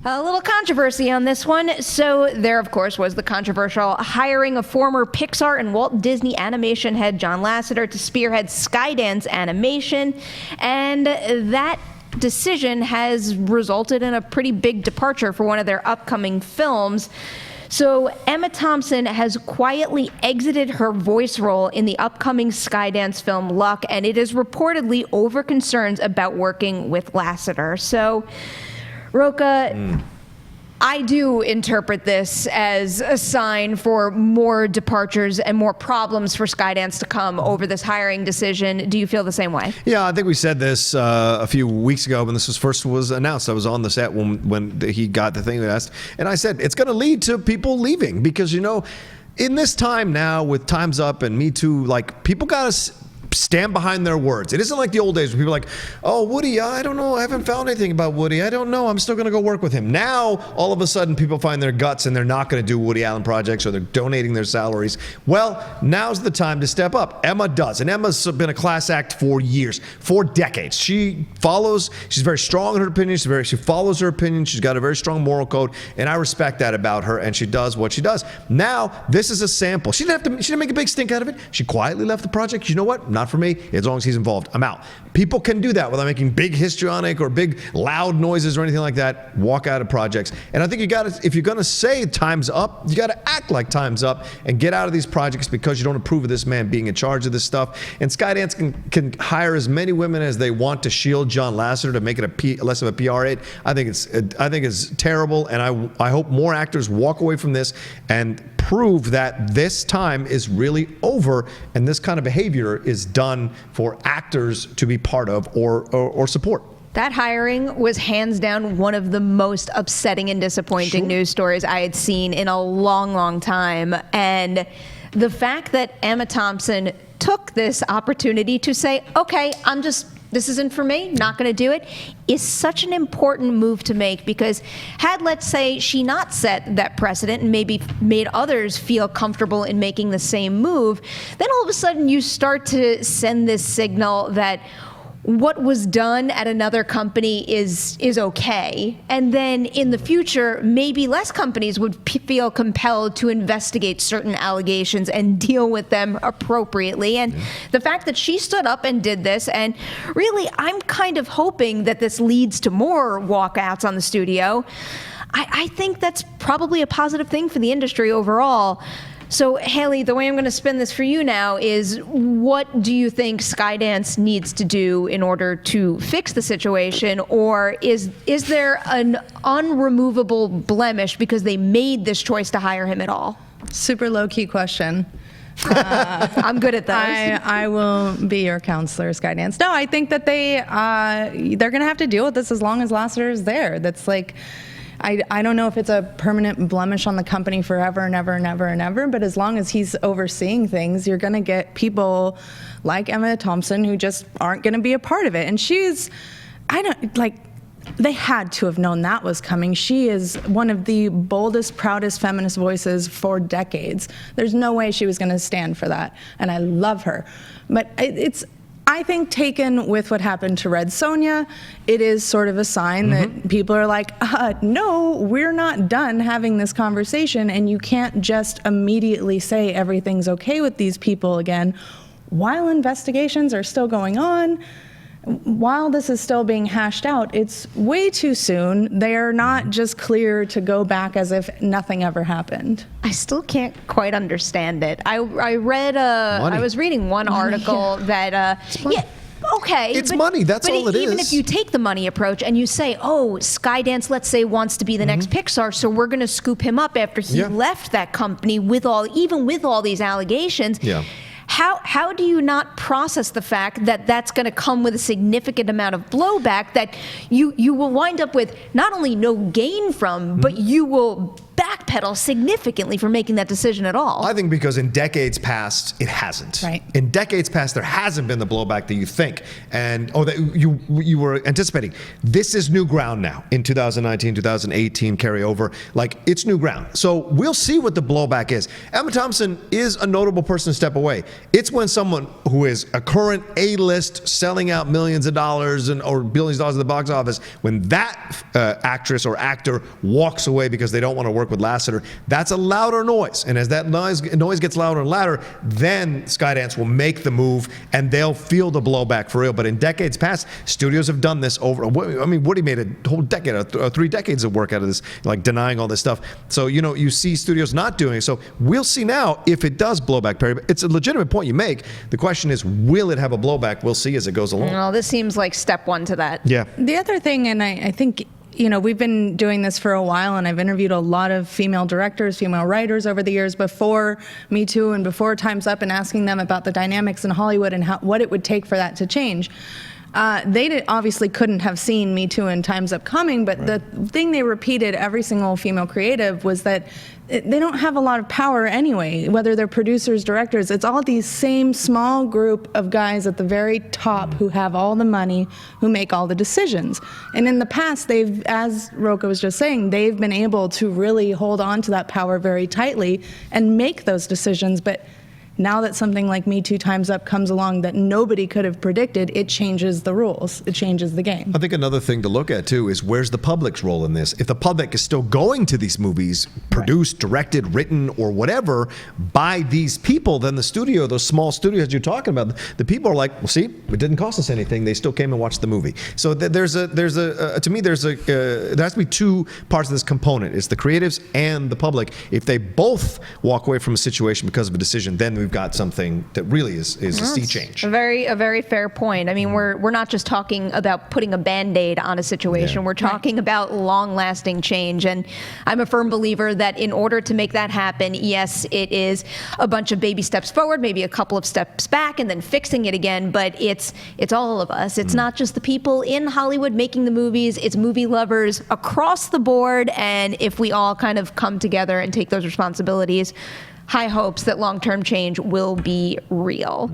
A little controversy on this one. So there, of course, was the controversial hiring of former Pixar and Walt Disney animation head John Lasseter to spearhead Skydance animation. And that decision has resulted in a pretty big departure for one of their upcoming films. So Emma Thompson has quietly exited her voice role in the upcoming Skydance film Luck, and it is reportedly over concerns about working with Lasseter. So Roka, I do interpret this as a sign for more departures and more problems for Skydance to come over this hiring decision. Do you feel the same way? Yeah, I think we said this a few weeks ago when this was announced. I was on the set when he got the thing asked, and I said it's going to lead to people leaving because, you know, in this time now with Time's Up and Me Too, like, people got to stand behind their words. It isn't like the old days where people are like, oh, Woody, I don't know. I haven't found anything about Woody. I don't know. I'm still going to go work with him. Now, all of a sudden, people find their guts and they're not going to do Woody Allen projects or they're donating their salaries. Well, now's the time to step up. Emma does. And Emma's been a class act for years, for decades. She's very strong in her opinion. She follows her opinion. She's got a very strong moral code. And I respect that about her. And she does what she does. Now, this is a sample. She didn't make a big stink out of it. She quietly left the project. You know what? Not for me. As long as he's involved, I'm out. People can do that without making big histrionic or big loud noises or anything like that. Walk out of projects. And I think if you're going to say time's up, you got to act like time's up and get out of these projects because you don't approve of this man being in charge of this stuff. And Skydance can hire as many women as they want to shield John Lasseter to make it less of a PR hit. I think it's terrible, and I hope more actors walk away from this and prove that this time is really over and this kind of behavior is done for actors to be part of or support. That hiring was hands down one of the most upsetting and disappointing news stories I had seen in a long, long time. And the fact that Emma Thompson took this opportunity to say, okay, this isn't for me, not going to do it, is such an important move to make, because had, let's say, she not set that precedent and maybe made others feel comfortable in making the same move, then all of a sudden you start to send this signal that what was done at another company is okay. And then in the future, maybe less companies would feel compelled to investigate certain allegations and deal with them appropriately. And the fact that she stood up and did this, and really, I'm kind of hoping that this leads to more walkouts on the studio. I think that's probably a positive thing for the industry overall. So, Haley, the way I'm going to spin this for you now is, what do you think Skydance needs to do in order to fix the situation? Or is there an unremovable blemish because they made this choice to hire him at all? Super low-key question. I'm good at those. I will be your counselor, Skydance. No, I think that they're going to have to deal with this as long as Lasseter is there. That's like, I don't know if it's a permanent blemish on the company forever and ever and ever and ever, but as long as he's overseeing things, you're going to get people like Emma Thompson who just aren't going to be a part of it. And they had to have known that was coming. She is one of the boldest, proudest feminist voices for decades. There's no way she was going to stand for that, and I love her. But I think, taken with what happened to Red Sonja, it is sort of a sign that people are like, no, we're not done having this conversation, and you can't just immediately say everything's okay with these people again while investigations are still going on. While this is still being hashed out, it's way too soon. They are not just clear to go back as if nothing ever happened. I still can't quite understand it. I was reading one article that, okay. It's money. That's all it is. Even if you take the money approach and you say, oh, Skydance, let's say, wants to be the next Pixar, so we're going to scoop him up after he left that company even with all these allegations. Yeah. How do you not process the fact that that's going to come with a significant amount of blowback that you will wind up with not only no gain from, but you will backpedal significantly from making that decision at all. I think because in decades past, it hasn't. Right. In decades past, there hasn't been the blowback that you think or that you were anticipating. This is new ground now in 2019, 2018 carryover. Like, it's new ground. So we'll see what the blowback is. Emma Thompson is a notable person to step away. It's when someone who is a current A-list, selling out millions of dollars or billions of dollars at the box office, when that actress or actor walks away because they don't want to work with Lasseter, that's a louder noise. And as that noise gets louder and louder, then Skydance will make the move and they'll feel the blowback for real. But in decades past, studios have done this over. I mean, Woody made a whole decade, 3 decades of work out of this, like denying all this stuff. So, you see studios not doing it. So we'll see now if it does blowback, Perry. But it's a legitimate point you make. The question is, will it have a blowback? We'll see as it goes along. Well, this seems like step one to that. Yeah. The other thing, and I think, we've been doing this for a while, and I've interviewed a lot of female directors, female writers over the years before Me Too and before Time's Up, and asking them about the dynamics in Hollywood and what it would take for that to change. They obviously couldn't have seen Me Too and Time's Up coming, but the thing they repeated, every single female creative, was that they don't have a lot of power anyway, whether they're producers, directors. It's all these same small group of guys at the very top who have all the money, who make all the decisions. And in the past, they've, as Roka was just saying, they've been able to really hold on to that power very tightly and make those decisions. But now that something like Me Too Time's Up comes along that nobody could have predicted, it changes the rules. It changes the game. I think another thing to look at, too, is where's the public's role in this? If the public is still going to these movies, produced, directed, written, or whatever, by these people, then the studio, those small studios you're talking about, the people are like, well, see, it didn't cost us anything. They still came and watched the movie. So to me, there has to be 2 parts of this component. It's the creatives and the public. If they both walk away from a situation because of a decision, then we've got something that really is a sea change. A very fair point. I mean, we're not just talking about putting a Band-Aid on a situation. Yeah. We're talking about long-lasting change. And I'm a firm believer that in order to make that happen, yes, it is a bunch of baby steps forward, maybe a couple of steps back, and then fixing it again. But it's all of us. It's not just the people in Hollywood making the movies. It's movie lovers across the board. And if we all kind of come together and take those responsibilities, high hopes that long-term change will be real.